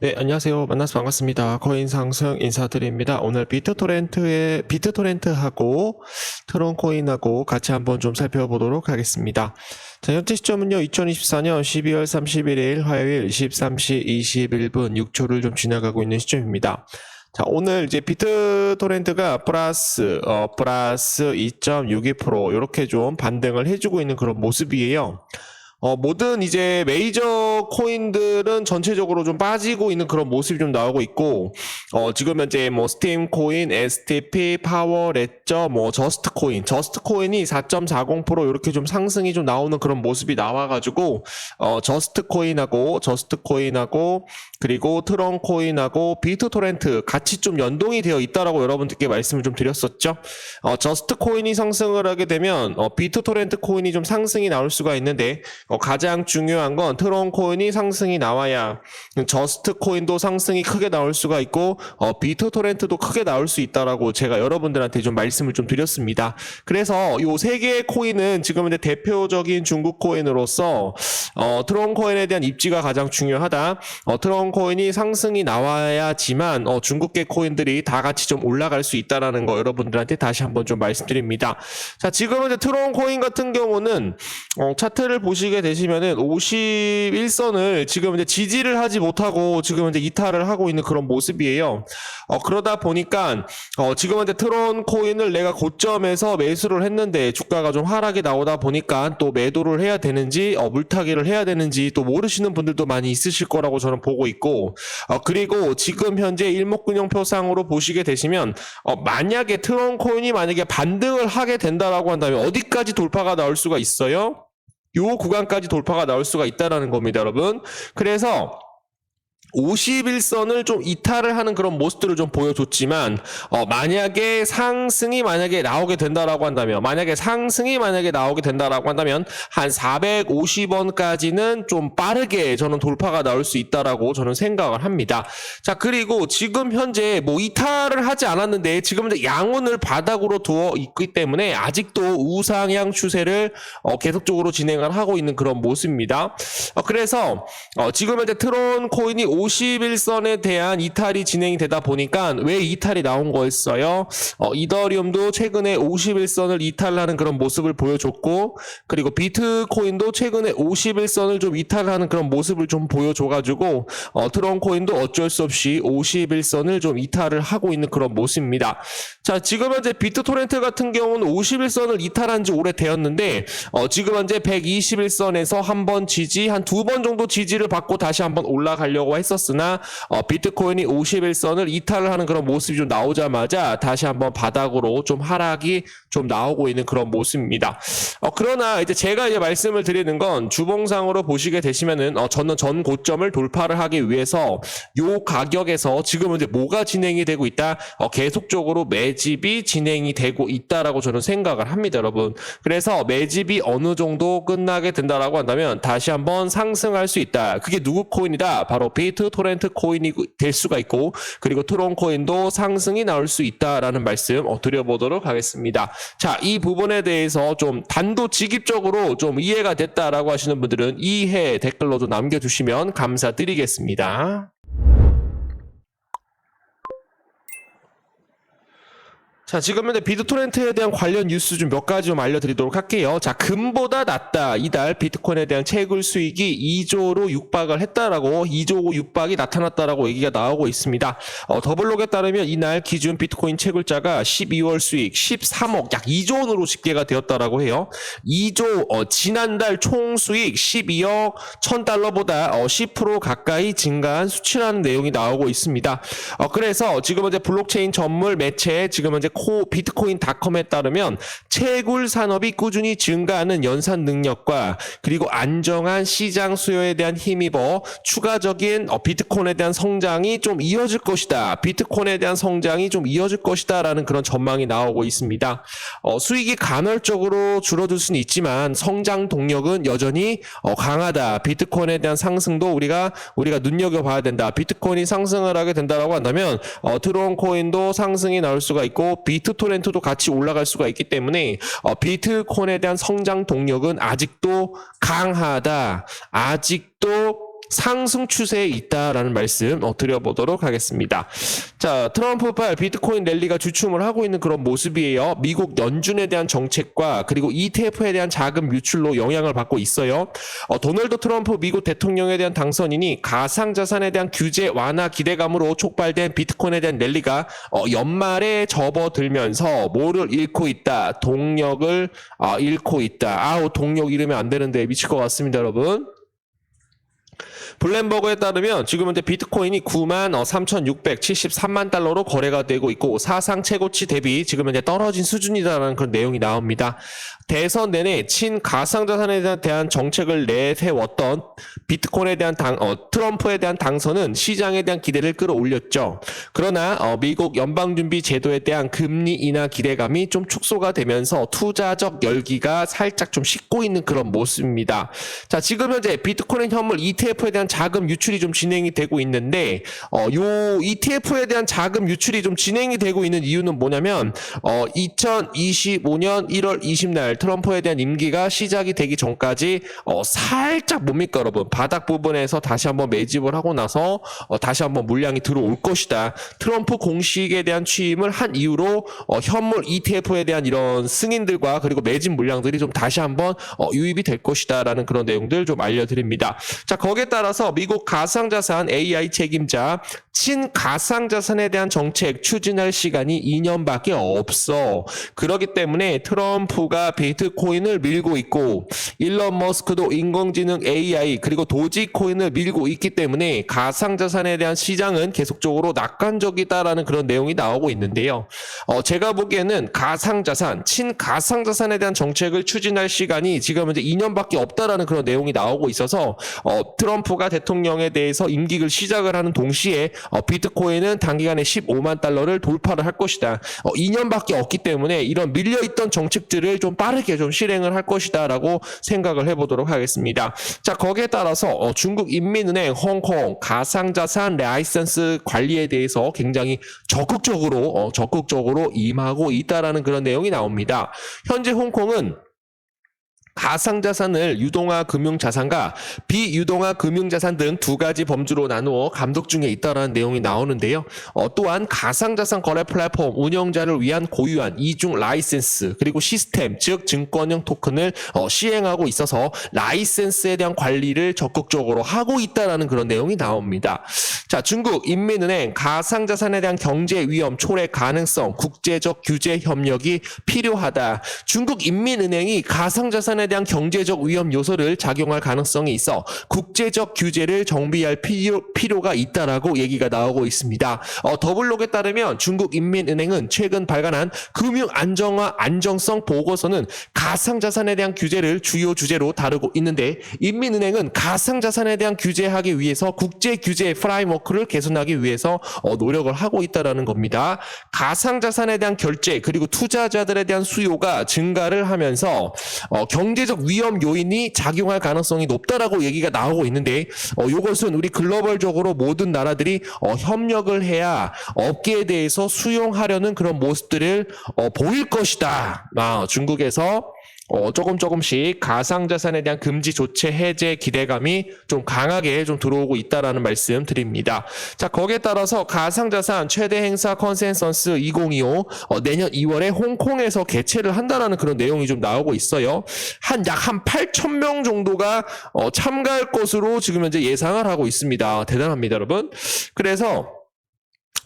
네, 안녕하세요. 만나서 반갑습니다. 코인 상승 인사드립니다. 오늘 비트토렌트하고 트론코인하고 같이 한번 좀 살펴보도록 하겠습니다. 자, 현재 시점은요, 2024년 12월 31일 화요일 13시 21분 6초를 좀 지나가고 있는 시점입니다. 자, 오늘 이제 비트토렌트가 플러스 2.62% 이렇게 좀 반등을 해주고 있는 그런 모습이에요. 모든 이제 메이저 코인들은 전체적으로 좀 빠지고 있는 그런 모습이 좀 나오고 있고, 지금 현재 뭐 스팀 코인, STP, 파워, 레저, 뭐 저스트 코인이 4.40% 이렇게 좀 상승이 좀 나오는 그런 모습이 나와가지고, 저스트 코인하고 그리고 트론 코인하고 비트토렌트 같이 좀 연동이 되어 있다라고 여러분들께 말씀을 좀 드렸었죠. 저스트 코인이 상승을 하게 되면 비트토렌트 코인이 좀 상승이 나올 수가 있는데, 가장 중요한 건 트론 코인이 상승이 나와야 저스트 코인도 상승이 크게 나올 수가 있고 비트토렌트도 크게 나올 수 있다라고 제가 여러분들한테 좀 말씀을 좀 드렸습니다. 그래서 요 세 개의 코인은 지금 이제 대표적인 중국 코인으로서 트론 코인에 대한 입지가 가장 중요하다. 트론 코인이 상승이 나와야지만 중국계 코인들이 다 같이 좀 올라갈 수 있다라는 거 여러분들한테 다시 한번 좀 말씀드립니다. 자, 지금 이제 트론 코인 같은 경우는 차트를 보시게 되시면은 51선을 지금 이제 지지를 하지 못하고 지금 이제 이탈을 하고 있는 그런 모습이에요. 그러다 보니까 지금 이제 트론 코인을 내가 고점에서 매수를 했는데 주가가 좀 하락이 나오다 보니까 또 매도를 해야 되는지 물타기를 해야 되는지 또 모르시는 분들도 많이 있으실 거라고 저는 보고 있고, 그리고 지금 현재 일목균형표상으로 보시게 되시면 만약에 트론 코인이 만약에 반등을 하게 된다라고 한다면 어디까지 돌파가 나올 수가 있어요? 요 구간까지 돌파가 나올 수가 있다라는 겁니다, 여러분. 그래서 51선을 좀 이탈을 하는 그런 모습들을 좀 보여줬지만 만약에 상승이 나오게 된다라고 한다면 한 450원까지는 좀 빠르게 저는 돌파가 나올 수 있다라고 저는 생각을 합니다. 자, 그리고 지금 현재 뭐 이탈을 하지 않았는데 지금 이제 양운을 바닥으로 두어 있기 때문에 아직도 우상향 추세를 계속적으로 진행을 하고 있는 그런 모습입니다. 그래서 지금 현재 트론 코인이 51선에 대한 이탈이 진행이 되다 보니까 왜 이탈이 나온 거였어요? 이더리움도 최근에 51선을 이탈하는 그런 모습을 보여줬고, 그리고 비트코인도 최근에 51선을 좀 이탈하는 그런 모습을 좀 보여줘가지고 트론 코인도 어쩔 수 없이 51선을 좀 이탈을 하고 있는 그런 모습입니다. 자, 지금 현재 비트토렌트 같은 경우는 51선을 이탈한 지 오래되었는데 지금 현재 121선에서 한 번 지지, 한 두 번 정도 지지를 받고 다시 한번 올라가려고 했었습니다. 으나 비트코인이 51선을 이탈을 하는 그런 모습이 좀 나오자마자 다시 한번 바닥으로 좀 하락이 좀 나오고 있는 그런 모습입니다. 그러나 이제 제가 이제 말씀을 드리는 건 주봉상으로 보시게 되시면은 저는 전 고점을 돌파를 하기 위해서 요 가격에서 지금은 이제 뭐가 진행이 되고 있다? 계속적으로 매집이 진행이 되고 있다라고 저는 생각을 합니다, 여러분. 그래서 매집이 어느 정도 끝나게 된다라고 한다면 다시 한번 상승할 수 있다. 그게 누구 코인이다? 바로 비트토렌트 코인이 될 수가 있고, 그리고 트론 코인도 상승이 나올 수 있다라는 말씀 드려보도록 하겠습니다. 자, 이 부분에 대해서 좀 단도직입적으로 좀 이해가 됐다라고 하시는 분들은 이해 댓글로 좀 남겨주시면 감사드리겠습니다. 자, 지금 현재 비트토렌트에 대한 관련 뉴스 좀 몇 가지 좀 알려드리도록 할게요. 자, 금보다 낫다. 이달 비트코인에 대한 채굴 수익이 2조로 육박을 했다라고, 2조 육박이 나타났다라고 얘기가 나오고 있습니다. 더블록에 따르면 이날 기준 비트코인 채굴자가 12월 수익 13억, 약 2조 원으로 집계가 되었다라고 해요. 2조, 지난달 총 수익 12억 1000달러보다 10% 가까이 증가한 수치라는 내용이 나오고 있습니다. 그래서 지금 현재 블록체인 전문 매체, 지금 현재 비트코인닷컴에 따르면 채굴 산업이 꾸준히 증가하는 연산 능력과 그리고 안정한 시장 수요에 대한 힘입어 추가적인 비트코인에 대한 성장이 좀 이어질 것이다. 비트코인에 대한 성장이 좀 이어질 것이다 라는 그런 전망이 나오고 있습니다. 수익이 간헐적으로 줄어들 수는 있지만 성장 동력은 여전히 강하다. 비트코인에 대한 상승도 우리가 눈여겨봐야 된다. 비트코인이 상승을 하게 된다라고 한다면 트론 코인도 상승이 나올 수가 있고 비트토렌트도 같이 올라갈 수가 있기 때문에 비트코인에 대한 성장 동력은 아직도 강하다. 아직도 상승 추세에 있다라는 말씀 드려보도록 하겠습니다. 자, 트럼프발 비트코인 랠리가 주춤을 하고 있는 그런 모습이에요. 미국 연준에 대한 정책과 그리고 ETF에 대한 자금 유출로 영향을 받고 있어요. 도널드 트럼프 미국 대통령에 대한 당선인이 가상자산에 대한 규제 완화 기대감으로 촉발된 비트코인에 대한 랠리가 연말에 접어들면서 뭐를 잃고 있다? 동력을 잃고 있다. 아우, 동력 잃으면 안 되는데 미칠 것 같습니다, 여러분. 블룸버그에 따르면 지금 현재 비트코인이 93,673만 달러로 거래가 되고 있고 사상 최고치 대비 지금 현재 떨어진 수준이다라는 그런 내용이 나옵니다. 대선 내내 친가상자산에 대한 정책을 내세웠던 비트코인에 대한 트럼프에 대한 당선은 시장에 대한 기대를 끌어올렸죠. 그러나 미국 연방준비 제도에 대한 금리 인하 기대감이 좀 축소가 되면서 투자적 열기가 살짝 좀 식고 있는 그런 모습입니다. 자, 지금 현재 비트코인 현물 ETF에 대한 자금 유출이 좀 진행이 되고 있는데 요 ETF에 대한 자금 유출이 좀 진행이 되고 있는 이유는 뭐냐면 2025년 1월 20날 트럼프에 대한 임기가 시작이 되기 전까지 살짝 뭡니까 여러분, 바닥 부분에서 다시 한번 매집을 하고 나서 다시 한번 물량이 들어올 것이다. 트럼프 공식에 대한 취임을 한 이후로 현물 ETF에 대한 이런 승인들과 그리고 매집 물량들이 좀 다시 한번 유입이 될 것이다 라는 그런 내용들 좀 알려드립니다. 자, 거기에 따라서 미국 가상자산 AI 책임자 친가상자산에 대한 정책 추진할 시간이 2년밖에 없어. 그렇기 때문에 트럼프가 비트코인을 밀고 있고 일론 머스크도 인공지능 AI 그리고 도지코인을 밀고 있기 때문에 가상자산에 대한 시장은 계속적으로 낙관적이다라는 그런 내용이 나오고 있는데요. 제가 보기에는 가상자산, 친가상자산에 대한 정책을 추진할 시간이 지금 현재 2년밖에 없다라는 그런 내용이 나오고 있어서 트럼프가 대통령에 대해서 임기를 시작을 하는 동시에 비트코인은 단기간에 15만 달러를 돌파를 할 것이다. 2년밖에 없기 때문에 이런 밀려있던 정책들을 좀 빠르게 좀 실행을 할 것이다 라고 생각을 해보도록 하겠습니다. 자, 거기에 따라서 중국 인민은행 홍콩 가상자산 라이선스 관리에 대해서 굉장히 적극적으로 임하고 있다라는 그런 내용이 나옵니다. 현재 홍콩은 가상자산을 유동화 금융자산과 비유동화 금융자산 등 두 가지 범주로 나누어 감독 중에 있다는 내용이 나오는데요. 또한 가상자산 거래 플랫폼 운영자를 위한 고유한 이중 라이센스 그리고 시스템, 즉 증권형 토큰을 시행하고 있어서 라이센스에 대한 관리를 적극적으로 하고 있다는 그런 내용이 나옵니다. 자, 중국 인민은행 가상자산에 대한 경제 위험 초래 가능성, 국제적 규제 협력이 필요하다. 중국 인민은행이 가상자산에 대한 경제적 위험 요소를 작용할 가능성이 있어 국제적 규제를 정비할 필요가 있다라고 얘기가 나오고 있습니다. 더블록에 따르면 중국 인민은행은 최근 발간한 금융 안정성 보고서는 가상자산에 대한 규제를 주요 주제로 다루고 있는데 인민은행은 가상자산에 대한 규제하기 위해서 국제 규제 프레임워크를 개선하기 위해서 노력을 하고 있다라는 겁니다. 가상자산에 대한 결제 그리고 투자자들에 대한 수요가 증가를 하면서 경제적 위험 요인이 작용할 가능성이 높다라고 얘기가 나오고 있는데 이것은 우리 글로벌적으로 모든 나라들이 협력을 해야 업계에 대해서 수용하려는 그런 모습들을 보일 것이다. 중국에서 조금씩 가상자산에 대한 금지 조치 해제 기대감이 좀 강하게 좀 들어오고 있다라는 말씀 드립니다. 자, 거기에 따라서 가상자산 최대 행사 컨센서스 2025 내년 2월에 홍콩에서 개최를 한다라는 그런 내용이 좀 나오고 있어요. 약 8,000명 정도가 참가할 것으로 지금 현재 예상을 하고 있습니다. 대단합니다, 여러분. 그래서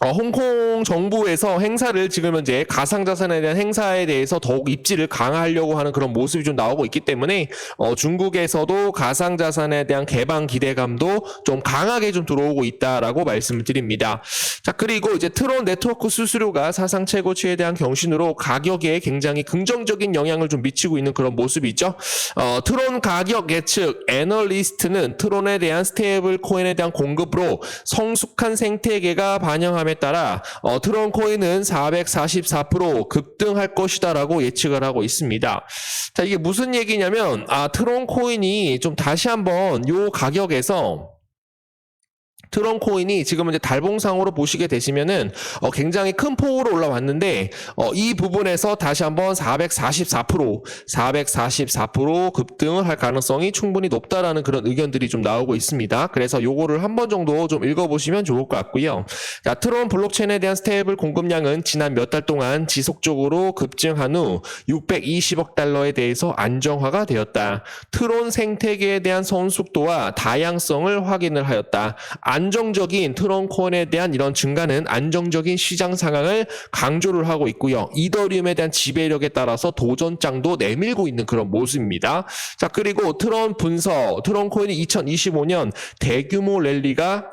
홍콩 정부에서 행사를 지금 현재 가상자산에 대한 행사에 대해서 더욱 입지를 강화하려고 하는 그런 모습이 좀 나오고 있기 때문에 중국에서도 가상자산에 대한 개방 기대감도 좀 강하게 좀 들어오고 있다라고 말씀을 드립니다. 자, 그리고 이제 트론 네트워크 수수료가 사상 최고치에 대한 경신으로 가격에 굉장히 긍정적인 영향을 좀 미치고 있는 그런 모습이죠. 트론 가격 예측 애널리스트는 트론에 대한 스테이블 코인에 대한 공급으로 성숙한 생태계가 반영함에 따라 트론 코인은 444% 급등할 것이다라고 예측을 하고 있습니다. 자, 이게 무슨 얘기냐면 트론 코인이 좀 다시 한번 요 가격에서 트론 코인이 지금 이제 달봉상으로 보시게 되시면은 굉장히 큰 폭으로 올라왔는데 이 부분에서 다시 한번 444% 급등을 할 가능성이 충분히 높다라는 그런 의견들이 좀 나오고 있습니다. 그래서 요거를 한 번 정도 좀 읽어보시면 좋을 것 같고요. 자, 트론 블록체인에 대한 스테이블 공급량은 지난 몇 달 동안 지속적으로 급증한 후 620억 달러에 대해서 안정화가 되었다. 트론 생태계에 대한 성숙도와 다양성을 확인을 하였다. 안정적인 트론 코인에 대한 이런 증가는 안정적인 시장 상황을 강조를 하고 있고요. 이더리움에 대한 지배력에 따라서 도전장도 내밀고 있는 그런 모습입니다. 자, 그리고 트론 분석, 트론 코인이 2025년 대규모 랠리가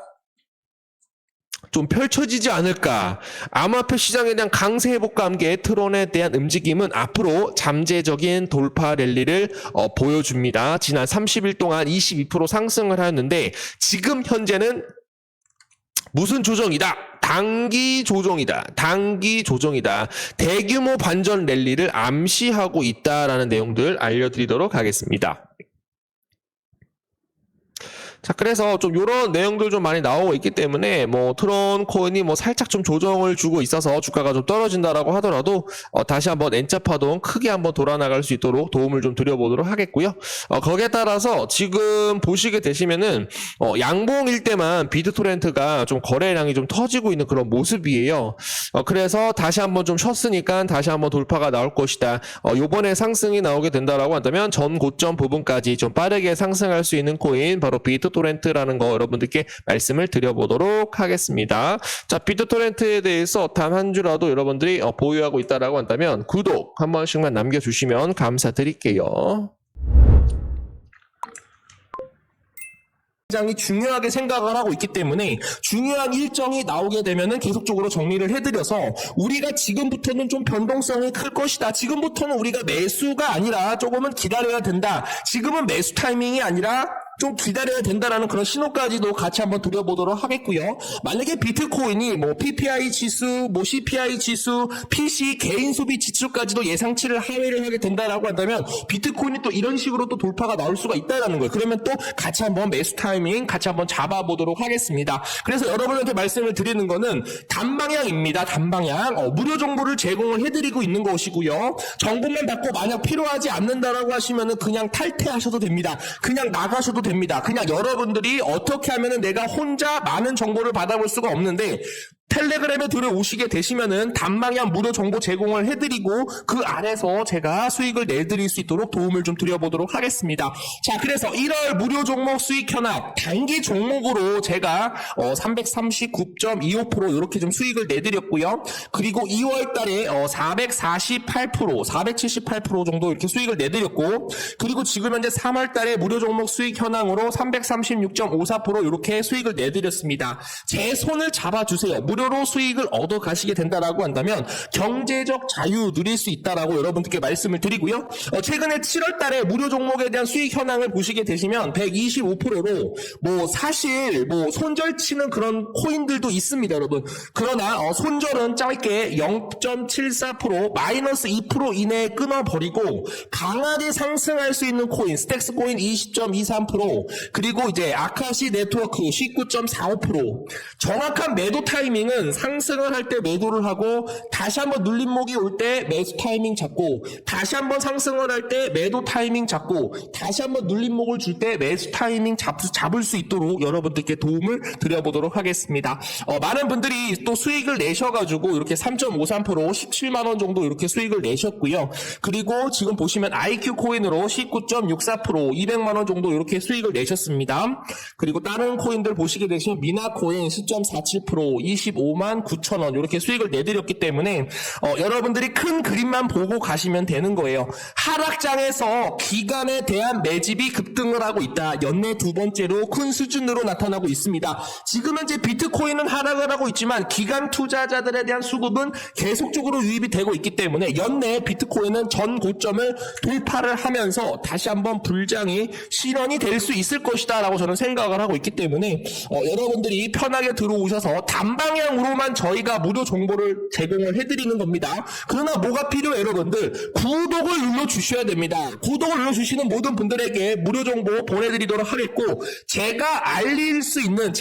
좀 펼쳐지지 않을까. 암호화폐 시장에 대한 강세 회복과 함께 트론에 대한 움직임은 앞으로 잠재적인 돌파 랠리를 보여줍니다. 지난 30일 동안 22% 상승을 하였는데 지금 현재는 무슨 조정이다? 단기 조정이다. 단기 조정이다. 대규모 반전 랠리를 암시하고 있다라는 내용들 알려드리도록 하겠습니다. 자, 그래서 좀 요런 내용들 좀 많이 나오고 있기 때문에 뭐 트론 코인이 뭐 살짝 좀 조정을 주고 있어서 주가가 좀 떨어진다라고 하더라도 다시 한번 N자 파동 크게 한번 돌아나갈 수 있도록 도움을 좀 드려보도록 하겠고요. 거기에 따라서 지금 보시게 되시면은 양봉일 때만 비트토렌트가 좀 거래량이 좀 터지고 있는 그런 모습이에요. 그래서 다시 한번 좀 쉬었으니까 다시 한번 돌파가 나올 것이다. 요번에 상승이 나오게 된다라고 한다면 전 고점 부분까지 좀 빠르게 상승할 수 있는 코인 바로 비트토렌트라는 거 여러분들께 말씀을 드려보도록 하겠습니다. 자, 비트토렌트에 대해서 단 한 주라도 여러분들이 보유하고 있다라고 한다면 구독 한 번씩만 남겨주시면 감사드릴게요. 굉장히 중요하게 생각을 하고 있기 때문에 중요한 일정이 나오게 되면은 계속적으로 정리를 해드려서 우리가 지금부터는 좀 변동성이 클 것이다. 지금부터는 우리가 매수가 아니라 조금은 기다려야 된다. 지금은 매수 타이밍이 아니라 좀 기다려야 된다라는 그런 신호까지도 같이 한번 드려보도록 하겠고요. 만약에 비트코인이 뭐 PPI 지수, 뭐 CPI 지수, PC 개인 소비 지수까지도 예상치를 하회를 하게 된다라고 한다면 비트코인이 또 이런 식으로 또 돌파가 나올 수가 있다라는 거예요. 그러면 또 같이 한번 매수 타이밍 같이 한번 잡아보도록 하겠습니다. 그래서 여러분한테 말씀을 드리는 거는 단방향입니다. 단방향. 무료 정보를 제공을 해드리고 있는 것이고요. 정보만 받고 만약 필요하지 않는다라고 하시면은 그냥 탈퇴하셔도 됩니다. 그냥 나가셔도 됩니다. 그냥 여러분들이 어떻게 하면은 내가 혼자 많은 정보를 받아볼 수가 없는데 텔레그램에 들어오시게 되시면은 단방향 무료 정보 제공을 해드리고 그 안에서 제가 수익을 내드릴 수 있도록 도움을 좀 드려보도록 하겠습니다. 자, 그래서 1월 무료 종목 수익 현황 단기 종목으로 제가 339.25% 이렇게 좀 수익을 내드렸고요. 그리고 2월 달에 478% 정도 이렇게 수익을 내드렸고, 그리고 지금 현재 3월 달에 무료 종목 수익 현황으로 336.54% 이렇게 수익을 내드렸습니다. 제 손을 잡아주세요. 무료로 수익을 얻어 가시게 된다라고 한다면 경제적 자유 누릴 수 있다라고 여러분들께 말씀을 드리고요. 최근에 7월 달에 무료 종목에 대한 수익 현황을 보시게 되시면 125%로 뭐 사실 뭐 손절치는 그런 코인들도 있습니다, 여러분. 그러나 손절은 짧게 0.74% 마이너스 2% 이내에 끊어버리고 강하게 상승할 수 있는 코인 스택스 코인 20.23% 그리고 이제 아카시 네트워크 19.45% 정확한 매도 타이밍 은 상승을 할 때 매도를 하고 다시 한번 눌림목이 올 때 매수 타이밍 잡고 다시 한번 상승을 할 때 매도 타이밍 잡고 다시 한번 눌림목을 줄 때 매수 타이밍 잡을 수 있도록 여러분들께 도움을 드려보도록 하겠습니다. 많은 분들이 또 수익을 내셔가지고 이렇게 3.53% 17만원 정도 이렇게 수익을 내셨고요. 그리고 지금 보시면 IQ 코인으로 19.64% 200만원 정도 이렇게 수익을 내셨습니다. 그리고 다른 코인들 보시게 되시면 미나 코인 10.47% 25만 9천원 이렇게 수익을 내드렸기 때문에 여러분들이 큰 그림만 보고 가시면 되는 거예요. 하락장에서 기간에 대한 매집이 급등을 하고 있다. 연내 두 번째로 큰 수준으로 나타나고 있습니다. 지금 현재 비트코인은 하락을 하고 있지만 기간 투자자들에 대한 수급은 계속적으로 유입이 되고 있기 때문에 연내 비트코인은 전 고점을 돌파를 하면서 다시 한번 불장이 실현이 될 수 있을 것이다 라고 저는 생각을 하고 있기 때문에 여러분들이 편하게 들어오셔서 단방향 방향으로만 저희가 무료 정보를 제공을 해드리는 겁니다. 그러나 뭐가 필요해요, 여러분들? 구독을 눌러주셔야 됩니다. 구독을 눌러주시는 모든 분들에게 무료 정보 보내드리도록 하겠고, 제가 알릴 수 있는,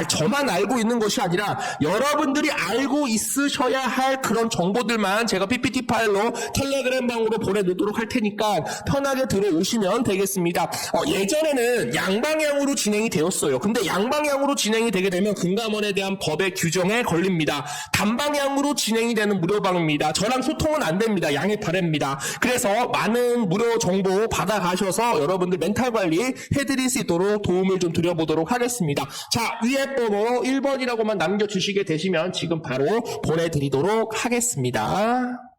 저만 알고 있는 것이 아니라 여러분들이 알고 있으셔야 할 그런 정보들만 제가 PPT 파일로 텔레그램 방으로 보내드리도록 할 테니까 편하게 들어오시면 되겠습니다. 예전에는 양방향으로 진행이 되었어요. 근데 양방향으로 진행이 되게 되면 금감원에 대한 법의 규정에 걸립니다. 단방향으로 진행이 되는 무료방입니다. 저랑 소통은 안 됩니다. 양해 바랍니다. 그래서 많은 무료 정보 받아가셔서 여러분들 멘탈 관리 해드릴 수 있도록 도움을 좀 드려보도록 하겠습니다. 자, 위에 번호 1번이라고만 남겨주시게 되시면 지금 바로 보내드리도록 하겠습니다.